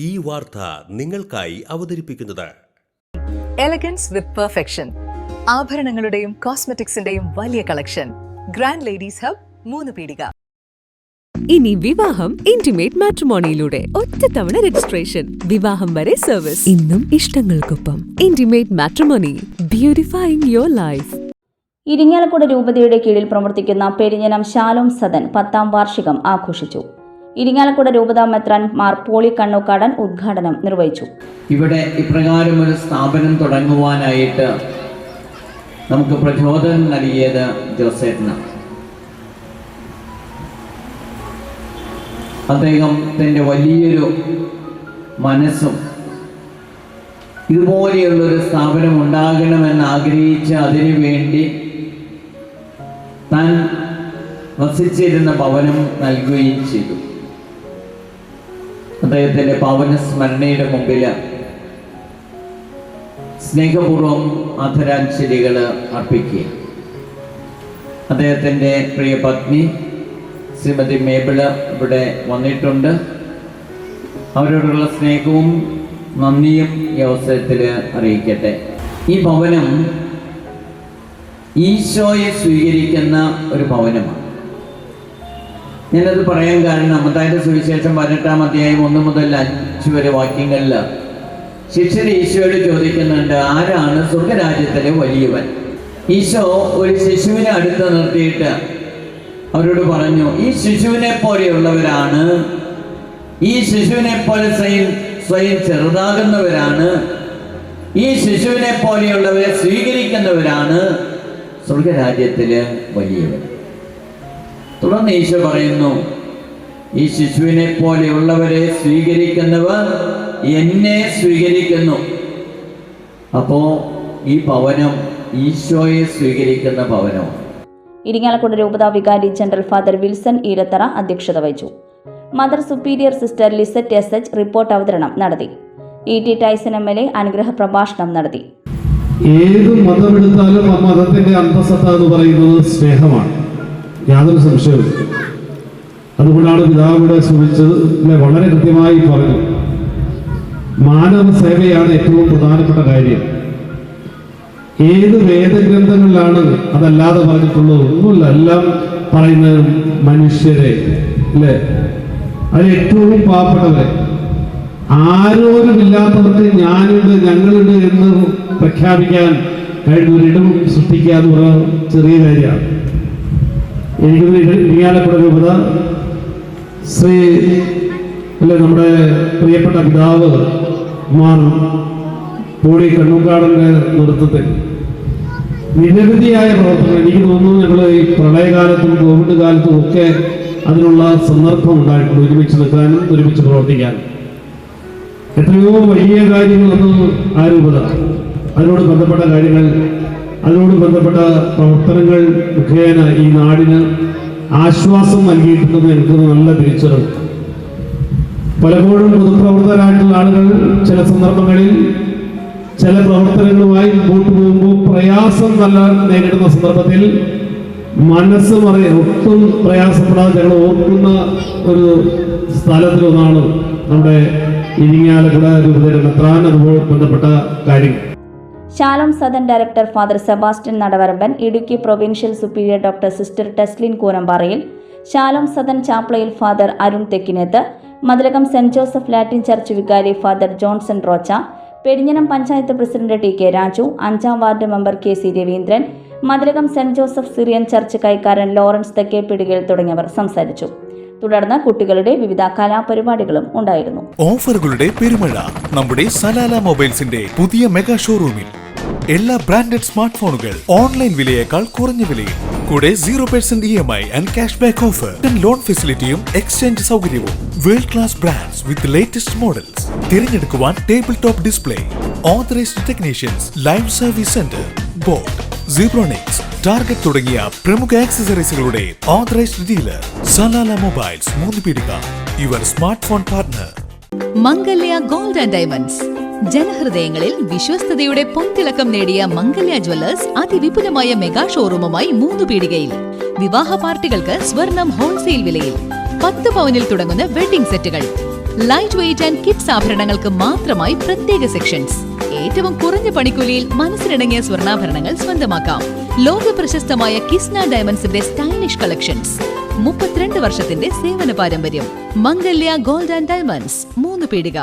ഈ വാർത്ത നിങ്ങൾക്കായി അവതരിപ്പിക്കുന്നത് എലഗൻസ് വിത്ത് പെർഫെക്ഷൻ. ആഭരണങ്ങളുടെയും കോസ്മെറ്റിക്സിന്റെയും വലിയ കളക്ഷൻ. ഗ്രാൻഡ് ലേഡീസ് ഹബ്, 3 പീടിക. ഇനി വിവാഹം ഇന്റിമേറ്റ് മാട്രിമോണിയിലൂടെ ഒറ്റത്തവണ രജിസ്ട്രേഷൻ, വിവാഹം വരെ സർവീസ്. ഇന്നും ഇഷ്ടങ്ങൾക്കൊപ്പം intimate matrimony, beautifying your life. Irinjalakuda രൂപതയുടെ കീഴിൽ പ്രവർത്തിക്കുന്ന പെരിഞ്ഞനം ശാലോം സദൻ 10ാം വാർഷികം ആഘോഷിച്ചു. ഇരിങ്ങാലക്കുട രൂപത മെത്രാൻ മാർ പോളി കണ്ണൂക്കാടൻ ഉദ്ഘാടനം നിർവഹിച്ചു. ഇവിടെ ഇപ്രകാരം ഒരു സ്ഥാപനം തുടങ്ങുവാനായിട്ട് നമുക്ക് പ്രചോദനം നൽകിയത് ജോസേട്ടനാണ്. അദ്ദേഹത്തിൻ്റെ വലിയൊരു മനസ്സും ഇതുപോലെയുള്ളൊരു സ്ഥാപനം ഉണ്ടാകണമെന്ന് ആഗ്രഹിച്ച് അതിനു വേണ്ടി താൻ വസിച്ചിരുന്ന ഭവനം നൽകുകയും ചെയ്തു. അദ്ദേഹത്തിൻ്റെ ഭവന സ്മരണയുടെ മുമ്പിൽ സ്നേഹപൂർവ്വം ആദരാഞ്ജലികൾ അർപ്പിക്കുക. അദ്ദേഹത്തിൻ്റെ പ്രിയ പത്നി ശ്രീമതി മേബിള് ഇവിടെ വന്നിട്ടുണ്ട്. അവരോടുള്ള സ്നേഹവും നന്ദിയും ഈ അവസരത്തിൽ അറിയിക്കട്ടെ. ഈ ഭവനം ഈശോയെ സ്വീകരിക്കുന്ന ഒരു ഭവനമാണ്. ഞാനത് പറയാൻ കാരണം മത്തായിയുടെ സുവിശേഷം 18-ാം അധ്യായം 1 മുതൽ 5 വരെ വാക്യങ്ങളിൽ ശിഷ്യർ ഈശോയോട് ചോദിക്കുന്നുണ്ട്, ആരാണ് സ്വർഗരാജ്യത്തിലെ വലിയവൻ? ഈശോ ഒരു ശിശുവിനെ അടുത്ത് നിർത്തിയിട്ട് അവരോട് പറഞ്ഞു, ഈ ശിശുവിനെ പോലെയുള്ളവരാണ്, ഈ ശിശുവിനെ പോലെ സ്വയം ചെറുതാകുന്നവരാണ്, ഈ ശിശുവിനെ പോലെയുള്ളവരെ സ്വീകരിക്കുന്നവരാണ് സ്വർഗരാജ്യത്തിലെ വലിയവൻ. തുടർന്ന് ഈശോ പറയുന്നു, ഈ ശിശുവിനെ പോലെയുള്ളവരെ സ്വീകരിക്കുന്നവർ എന്നെ സ്വീകരിക്കുന്നു. അപ്പോൾ ഈ ഭവനം ഈശോയെ സ്വീകരിക്കുന്ന ഭവനമാണ്. ഇരിങ്ങാലക്കുട രൂപത വികാരി ജനറൽ ഫാദർ വിൽസൺ ഈരത്തറ അധ്യക്ഷത വഹിച്ചു. Mother superior sister Lisette SH report അവതരണം നടത്തി. ET ടൈസൺ MLA അനുഗ്രഹ പ്രഭാഷണം നടത്തി. ഏത് മതമെടുത്താലും ആ മതത്തിന്റെ അന്തസത്ത എന്ന് പറയുന്നത് സ്നേഹമാണ്, യാതൊരു സംശയവും. അതുകൊണ്ടാണ് പിതാവിടെ സൂചിച്ചത് വളരെ കൃത്യമായി പറഞ്ഞു, മാനവ സേവയാണ് ഏറ്റവും പ്രധാനപ്പെട്ട കാര്യം. ഏത് വേദഗ്രന്ഥങ്ങളിലാണ് അതല്ലാതെ പറഞ്ഞിട്ടുള്ളത്? ഒന്നുമില്ല. എല്ലാം പറയുന്നത് മനുഷ്യരെ അല്ലേ, അത് ഏറ്റവും പാവപ്പെട്ടവരെ, ആരോരുമില്ലാത്തവർക്ക് ഞാനുണ്ട് ഞങ്ങളുണ്ട് എന്ന് പ്രഖ്യാപിക്കാൻ കഴിഞ്ഞ ഒരിടം സൃഷ്ടിക്കുക എന്ന് പറയുന്ന ചെറിയ കാര്യമാണ്. എനിക്ക് ഇരിങ്ങാലക്കുട രൂപത ശ്രീ നമ്മുടെ പ്രിയപ്പെട്ട പിതാവ് മാർ പോളി കണ്ണൂക്കാടൻ്റെ നേതൃത്വത്തിൽ നിരവധിയായ പ്രവർത്തനങ്ങൾ, എനിക്ക് തോന്നുന്നു ഞങ്ങൾ ഈ പ്രളയകാലത്തും കോവിഡ് കാലത്തും ഒക്കെ അതിനുള്ള സന്ദർഭം ഉണ്ടായിട്ടുണ്ട്, ഒരുമിച്ച് നിൽക്കാനും ഒരുമിച്ച് പ്രവർത്തിക്കാനും. എത്രയോ വലിയ കാര്യങ്ങളൊന്നും ആ രൂപത, അതിനോട് ബന്ധപ്പെട്ട കാര്യങ്ങൾ, അതിനോട് ബന്ധപ്പെട്ട പ്രവർത്തനങ്ങൾ മുഖേന ഈ നാടിന് ആശ്വാസം നൽകിയിട്ടുണ്ടെന്ന് എനിക്ക് നല്ല തിരിച്ചറിവ്. പലപ്പോഴും പൊതുപ്രവർത്തകരായിട്ടുള്ള ആളുകൾ ചില സന്ദർഭങ്ങളിൽ ചില പ്രവർത്തനങ്ങളുമായി മുമ്പോട്ട് പോകുമ്പോൾ പ്രയാസം നേരിടുന്ന സന്ദർഭത്തിൽ മനസ്സ് ഒട്ടും പ്രയാസപ്പെടാതെ ഞങ്ങൾ ഓർക്കുന്ന ഒരു സ്ഥലത്തിലൊന്നാണ് നമ്മുടെ ഇരിങ്ങാലക്കുട രൂപതയുടെ മെത്രാൻ, അതുപോലെ ബന്ധപ്പെട്ട കാര്യം. Shalom Sadan director father Sebastian Nadavaramban, Idukki provincial superior doctor sister Teslin Koonamparayil, Shalom Sadan chaplain father Arun Thekkineth, Mathilakam saint Joseph Latin church വികാരി father Johnson Rocha, Perinjanam panchayat president TK Raju, 5ാം ward member KC Raveendran, Mathilakam saint Joseph Syrian church കൈക്കാരൻ ലോറൻസ് തെക്കേപ്പിടികൽ തുടങ്ങിയവർ സംസാരിച്ചു. തുടർന്ന് കുട്ടികളുടെ വിവിധ കലാപരിപാടികളും ഉണ്ടായിരുന്നു. ഓഫറുകളുടെ പെരുമഴ നമ്മുടെ സലാല മൊബൈൽസിന്റെ പുതിയ മെഗാ ഷോറൂമിൽ. എല്ലാ ബ്രാൻഡഡ് സ്മാർട്ട് ഫോണുകൾ ഓൺലൈൻ വിലയേക്കാൾ കുറഞ്ഞ വിലയിൽ, കൂടെ 0% EMI and cash back offer, loan ഫെസിലിറ്റിയും എക്സ്ചേഞ്ച് സൗകര്യവും. World class brands with latest models. തിരഞ്ഞെടുക്കുവാൻ table top display, authorized technicians, live service center, boat, Zebronics, Target തുടങ്ങിയ പ്രമുഖ ആക്സസറീസുകളുടെ ഓതറൈസ്ഡ് ഡീലർ. സലാല മൊബൈൽസ്, 3 പീടിക, your smart phone partner. Mangalya gold and diamonds. ജനഹൃദയങ്ങളിൽ വിശ്വസ്തയുടെ പൊൻതിളക്കം നേടിയ മംഗല്യ ജ്വല്ലേഴ്സ് അതിവിപുലമായ മെഗാ ഷോറൂമുമായി 3 പീടികയിൽ. വിവാഹ പാർട്ടികൾക്ക് സ്വർണം ഹോൾസെയിൽ വിലയിൽ. 10 പവനിൽ തുടങ്ങുന്ന വെഡിംഗ് സെറ്റുകൾ. ലൈറ്റ് വെയിറ്റ് ആൻഡ് കിഡ്സ് ആഭരണങ്ങൾക്ക് മാത്രമായി പ്രത്യേക സെക്ഷൻസ്. ഏറ്റവും കുറഞ്ഞ പണിക്കൂലിയിൽ മനസ്സിലിണങ്ങിയ സ്വർണ്ണാഭരണങ്ങൾ സ്വന്തമാക്കാം. ലോക പ്രശസ്തമായ കിസ്ന ഡയമണ്ട്സിന്റെ സ്റ്റൈലിഷ് കളക്ഷൻസ്. 32 വർഷത്തിന്റെ സേവന പാരമ്പര്യം. മംഗല്യ ഗോൾഡ് ആൻഡ് ഡയമണ്ട്സ്, 3 പീടിക.